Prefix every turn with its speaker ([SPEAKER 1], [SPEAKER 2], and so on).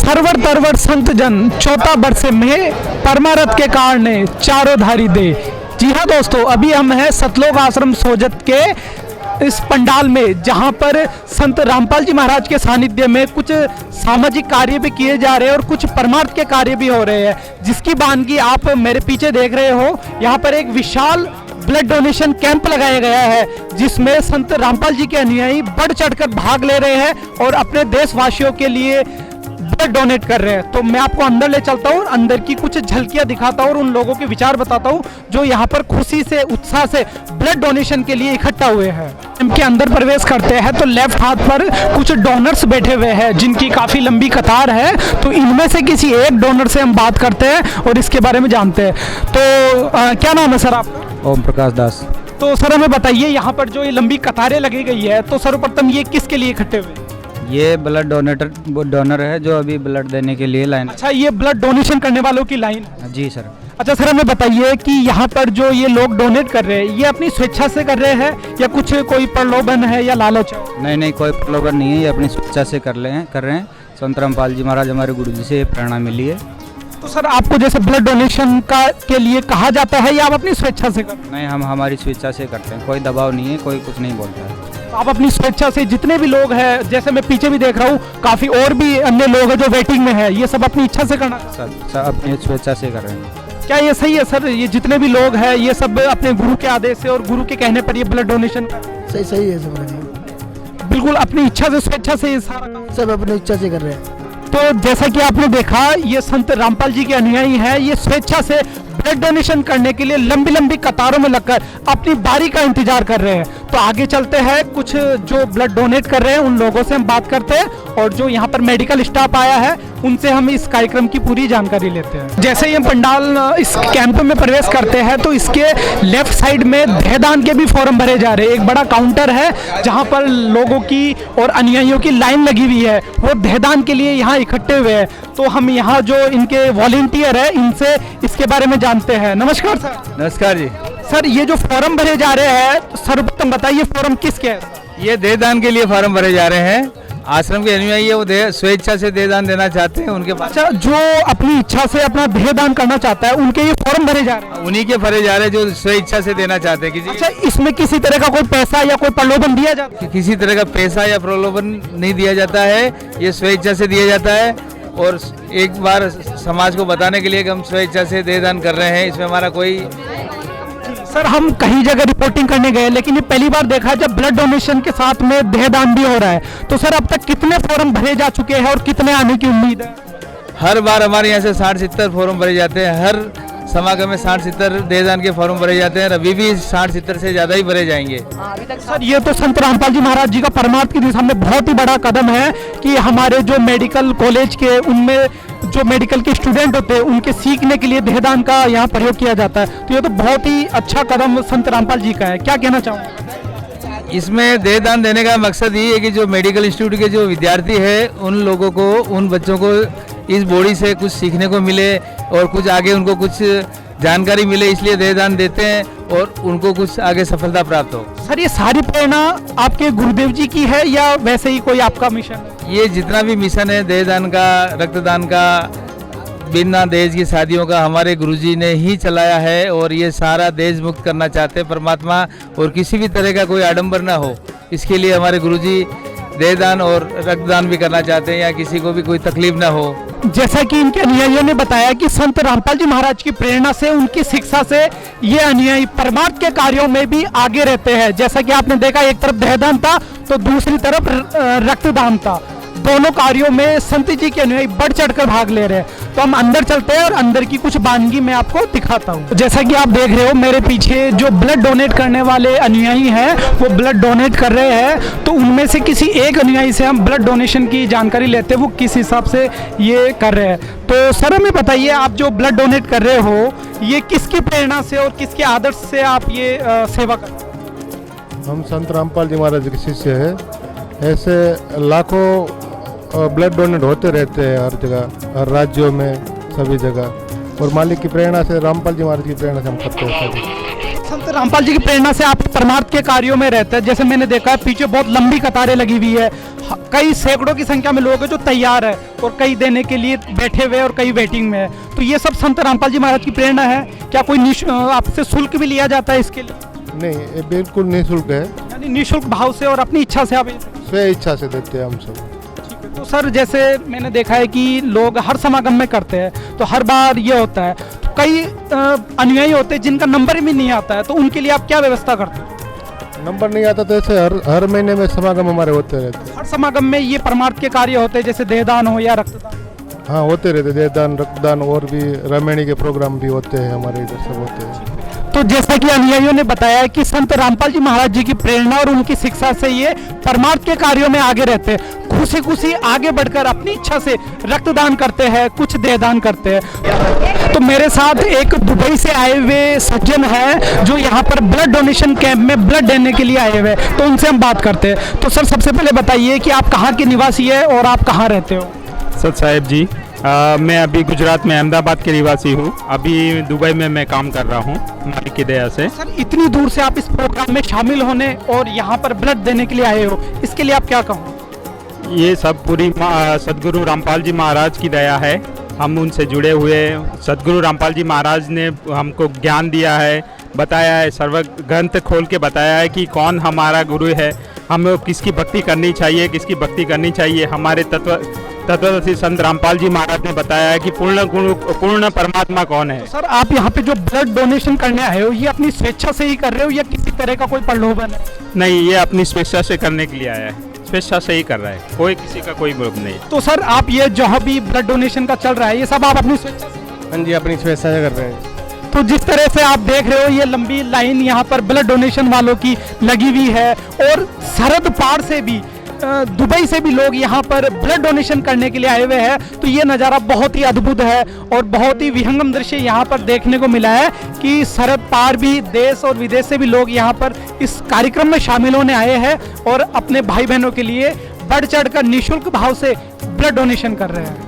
[SPEAKER 1] Server तरवर संत जन चौथा बरसे में परमारथ के कारणे चारों धारी दे। जी हाँ दोस्तों, अभी हम हैं सतलोक आश्रम सोजत के इस पंडाल में, जहां पर संत रामपाल जी महाराज के सानिध्य में कुछ सामाजिक कार्य भी किए जा रहे हैं और कुछ परमार्थ के कार्य भी हो रहे हैं, जिसकी वानगी आप मेरे पीछे देख रहे हो। यहाँ पर एक विशाल ब्लड डोनेशन कैंप लगाया गया है, जिसमें संत रामपाल जी के अनुयायी बढ़ चढ़कर भाग ले रहे हैं और अपने देशवासियों के लिए ब्लड डोनेट कर रहे हैं। तो मैं आपको अंदर ले चलता हूँ, अंदर की कुछ झलकियां दिखाता हूँ और उन लोगों के विचार बताता हूँ जो यहाँ पर खुशी से उत्साह से ब्लड डोनेशन के लिए इकट्ठा हुए हैं। इनके अंदर प्रवेश करते हैं तो लेफ्ट हाथ पर कुछ डोनर्स बैठे हुए हैं, जिनकी काफी लंबी कतार है। तो इनमें से किसी एक डोनर से हम बात करते हैं और इसके बारे में जानते हैं। तो क्या नाम है सर आपका?
[SPEAKER 2] ओम प्रकाश दास।
[SPEAKER 1] तो सर हमें बताइए, यहाँ पर जो ये लंबी कतारें लगी गई है, तो सर्वप्रथम ये किसके लिए इकट्ठे हुए?
[SPEAKER 2] ये ब्लड डोनर है जो अभी ब्लड देने के लिए लाइन।
[SPEAKER 1] अच्छा, ये ब्लड डोनेशन करने वालों की लाइन?
[SPEAKER 2] जी सर।
[SPEAKER 1] अच्छा सर, हमें बताइए कि यहाँ पर जो ये लोग डोनेट कर रहे हैं, ये अपनी स्वेच्छा से कर रहे हैं या कुछ कोई प्रलोभन है या लालच है?
[SPEAKER 2] नहीं नहीं, कोई प्रलोभन नहीं है, ये अपनी स्वेच्छा से कर रहे हैं। संत रामपाल जी महाराज हमारे गुरु जी से प्रेरणा मिली है।
[SPEAKER 1] तो सर आपको जैसे ब्लड डोनेशन के लिए कहा जाता है या आप अपनी स्वेच्छा से करते हैं?
[SPEAKER 2] नहीं, हम हमारी स्वेच्छा से करते हैं, कोई दबाव नहीं है, कोई कुछ नहीं बोलता है।
[SPEAKER 1] तो आप अपनी स्वेच्छा से, जितने भी लोग हैं, जैसे मैं पीछे भी देख रहा हूँ काफी और भी अन्य लोग हैं जो वेटिंग में है, ये सब अपनी इच्छा से करना?
[SPEAKER 2] सब अपनी स्वेच्छा से कर रहे हैं।
[SPEAKER 1] क्या ये सही है सर? ये जितने भी लोग हैं ये सब अपने गुरु के आदेश से और गुरु के कहने पर ये ब्लड डोनेशन?
[SPEAKER 3] सही है सब,
[SPEAKER 1] बिल्कुल अपनी इच्छा से, स्वेच्छा से ये सारा काम
[SPEAKER 3] सब अपनी इच्छा से कर रहे हैं।
[SPEAKER 1] तो जैसा कि आपने देखा, ये संत रामपाल जी के अनुयायी हैं, ये स्वेच्छा से ब्लड डोनेशन करने के लिए लंबी लंबी कतारों में लगकर अपनी बारी का इंतजार कर रहे हैं। तो आगे चलते हैं, कुछ जो ब्लड डोनेट कर रहे हैं उन लोगों से हम बात करते हैं और जो यहाँ पर मेडिकल स्टाफ आया है उनसे हम इस कार्यक्रम की पूरी जानकारी लेते हैं। जैसे ही हम पंडाल इस कैंप में प्रवेश करते हैं तो इसके लेफ्ट साइड में देहदान के भी फॉर्म भरे जा रहे हैं। एक बड़ा काउंटर है जहाँ पर लोगों की और अनुयायियों की लाइन लगी हुई है, वो देहदान के लिए यहाँ इकट्ठे हुए हैं। तो हम यहाँ जो इनके वॉलंटियर है इनसे इसके बारे में जानते हैं। नमस्कार सर।
[SPEAKER 2] नमस्कार जी।
[SPEAKER 1] सर ये जो फॉर्म भरे जा रहे हैं, सर्वप्रथम बताइए फॉर्म किसके है?
[SPEAKER 2] ये देहदान के लिए फॉर्म भरे जा रहे हैं। आश्रम के अनुयायी है, वो स्वेच्छा से देहदान देना चाहते हैं उनके पास।
[SPEAKER 1] अच्छा, जो अपनी इच्छा से अपना देहदान करना चाहता है उनके ये फॉर्म भरे जा रहे हैं?
[SPEAKER 2] उन्हीं के भरे जा रहे हैं जो स्वेच्छा से देना चाहते हैं। किसी
[SPEAKER 1] अच्छा, इसमें किसी तरह का कोई पैसा या कोई प्रलोभन दिया जाता है?
[SPEAKER 2] किसी तरह का पैसा या प्रलोभन नहीं दिया जाता है, ये स्वेच्छा से दिया जाता है। और एक बार समाज को बताने के लिए कि हम स्वेच्छा से देहदान कर रहे हैं, इसमें हमारा कोई।
[SPEAKER 1] सर हम कई जगह रिपोर्टिंग करने गए, लेकिन ये पहली बार देखा है जब ब्लड डोनेशन के साथ में देहदान भी हो रहा है। तो सर अब तक कितने फॉर्म भरे जा चुके हैं और कितने आने की उम्मीद है?
[SPEAKER 2] हर बार हमारे यहाँ से 60-70 फॉर्म भरे जाते हैं। हर समागम में 60-70 देहदान के फॉर्म भरे जाते हैं। अभी भी 60-70 से ज़्यादा ही भरे जाएंगे।
[SPEAKER 1] सर ये तो संत रामपाल जी महाराज जी का परमार्थ की दिशा में बहुत ही बड़ा कदम है कि हमारे जो मेडिकल कॉलेज के, उनमें जो मेडिकल के स्टूडेंट होते हैं उनके सीखने के लिए देहदान का यहाँ प्रयोग किया जाता है। तो ये तो बहुत ही अच्छा कदम संत रामपाल जी का है। क्या कहना चाहूँगा?
[SPEAKER 2] इसमें देहदान देने का मकसद ये है कि जो मेडिकल इंस्टीट्यूट के जो विद्यार्थी है उन लोगों को, उन बच्चों को इस बॉडी से कुछ सीखने को मिले और कुछ आगे उनको कुछ जानकारी मिले, इसलिए देहदान देते हैं और उनको कुछ आगे सफलता प्राप्त हो।
[SPEAKER 1] सर ये सारी प्रेरणा आपके गुरुदेव जी की है या वैसे ही कोई आपका मिशन है?
[SPEAKER 2] ये जितना भी मिशन है देहदान का, रक्तदान का, बिना दहेज की शादियों का, हमारे गुरुजी ने ही चलाया है और ये सारा देश मुक्त करना चाहते हैं परमात्मा, और किसी भी तरह का कोई आडंबर ना हो, इसके लिए हमारे गुरुजी देहदान और रक्तदान भी करना चाहते हैं या किसी को भी कोई तकलीफ ना हो।
[SPEAKER 1] जैसा कि इनके अनुयायियों ने बताया कि संत रामपाल जी महाराज की प्रेरणा से, उनकी शिक्षा से ये अनुयायी परमार्थ के कार्यों में भी आगे रहते हैं। जैसा कि आपने देखा, एक तरफ देहदान था तो दूसरी तरफ रक्तदान था। दोनों कार्यों में संत जी के अनुयायी बढ़ चढ़कर भाग ले रहे हैं। तो हम अंदर चलते हैं और अंदर की कुछ वानगी मैं आपको दिखाता हूँ। जैसा कि आप देख रहे हो मेरे पीछे जो ब्लड डोनेट करने वाले अनुयायी हैं वो ब्लड डोनेट कर रहे हैं। तो उनमें से किसी एक अनुयायी से हम ब्लड डोनेशन की जानकारी लेते हैं, वो किस हिसाब से ये कर रहे हैं। तो सर हमें बताइए, आप जो ब्लड डोनेट कर रहे हो ये किसकी प्रेरणा से और किसके आदर्श से आप ये सेवा कर रहे हो?
[SPEAKER 4] हम संत रामपाल जी महाराज के शिष्य हैं। ऐसे लाखों ब्लड डोनेट होते रहते हैं हर जगह, हर राज्यों में, सभी जगह। और मालिक की प्रेरणा से, रामपाल जी महाराज की प्रेरणा से हम करते हैं सभी।
[SPEAKER 1] संत रामपाल जी की प्रेरणा से आप परमार्थ के कार्यों में रहते हैं। जैसे मैंने देखा है पीछे बहुत लंबी कतारें लगी हुई है, कई सैकड़ों की संख्या में लोग हैं जो तैयार है और कई देने के लिए बैठे हुए हैं और कई वेटिंग में है। तो ये सब संत रामपाल जी महाराज की प्रेरणा है। क्या कोई आपसे शुल्क भी लिया जाता है इसके लिए?
[SPEAKER 4] नहीं, ये बिल्कुल निःशुल्क है,
[SPEAKER 1] यानी निःशुल्क भाव से और अपनी इच्छा से आप
[SPEAKER 4] स्वे इच्छा से देते हैं हम सब।
[SPEAKER 1] तो सर जैसे मैंने देखा है कि लोग हर समागम में करते हैं, तो हर बार ये होता है, तो कई अनुयायी होते हैं जिनका नंबर भी नहीं आता है, तो उनके लिए आप क्या व्यवस्था करते हैं?
[SPEAKER 4] नंबर नहीं आता तो ऐसे हर महीने में समागम हमारे होते रहते हैं।
[SPEAKER 1] हर समागम में ये परमार्थ के कार्य होते हैं, जैसे देहदान हो या रक्तदान?
[SPEAKER 4] हाँ, होते रहते, देहदान, रक्तदान और भी रामायणी के प्रोग्राम भी होते हैं हमारे इधर, सब होते हैं।
[SPEAKER 1] तो जैसा कि अनुयायियों ने बताया कि संत रामपाल जी महाराज जी की प्रेरणा और उनकी शिक्षा से ये परमार्थ के कार्यों में आगे रहते हैं, खुशी खुशी आगे बढ़कर अपनी इच्छा से रक्तदान करते हैं, कुछ देहदान करते हैं। तो मेरे साथ एक दुबई से आए हुए सज्जन हैं जो यहाँ पर ब्लड डोनेशन कैंप में ब्लड देने के लिए आए हुए हैं, तो उनसे हम बात करते हैं। तो सर सबसे पहले बताइए कि आप कहाँ के निवासी है और आप कहाँ रहते हो?
[SPEAKER 5] सत साहेब जी, मैं अभी गुजरात में अहमदाबाद के निवासी हूँ। अभी दुबई में मैं काम कर रहा हूँ मालिक की दया से।
[SPEAKER 1] सर इतनी दूर से आप इस प्रोग्राम में शामिल होने और यहाँ पर ब्लड देने के लिए आए हो, इसके लिए आप क्या कहो?
[SPEAKER 5] ये सब पूरी सदगुरु रामपाल जी महाराज की दया है। हम उनसे जुड़े हुए, सदगुरु रामपाल जी महाराज ने हमको ज्ञान दिया है, बताया है, सर्व ग्रंथ खोल के बताया है कि कौन हमारा गुरु है, हमें किसकी भक्ति करनी चाहिए, किसकी भक्ति करनी चाहिए। हमारे तत्वदर्शी संत रामपाल जी महाराज ने बताया है कि पूर्ण परमात्मा कौन है।
[SPEAKER 1] तो सर आप यहाँ पे जो ब्लड डोनेशन करने आए हो, ये अपनी स्वेच्छा से ही कर रहे हो या किसी तरह का कोई प्रलोभन है?
[SPEAKER 5] नहीं, ये अपनी स्वेच्छा से करने के लिए आया है, स्वेच्छा से ही कर रहा है, कोई किसी का कोई ग्रुप नहीं।
[SPEAKER 1] तो सर आप ये जहाँ भी ब्लड डोनेशन का चल रहा है, ये सब आप अपनी स्वेच्छा से?
[SPEAKER 4] हाँ जी, अपनी स्वेच्छा से कर रहे हैं।
[SPEAKER 1] तो जिस तरह से आप देख रहे हो ये लंबी लाइन यहाँ पर ब्लड डोनेशन वालों की लगी हुई है और सरहद पार से भी दुबई से भी लोग यहाँ पर ब्लड डोनेशन करने के लिए आए हुए हैं। तो ये नज़ारा बहुत ही अद्भुत है और बहुत ही विहंगम दृश्य यहाँ पर देखने को मिला है कि सरहद पार भी देश और विदेश से भी लोग यहाँ पर इस कार्यक्रम में शामिल होने आए हैं और अपने भाई बहनों के लिए बढ़ चढ़ कर निःशुल्क भाव से ब्लड डोनेशन कर रहे हैं।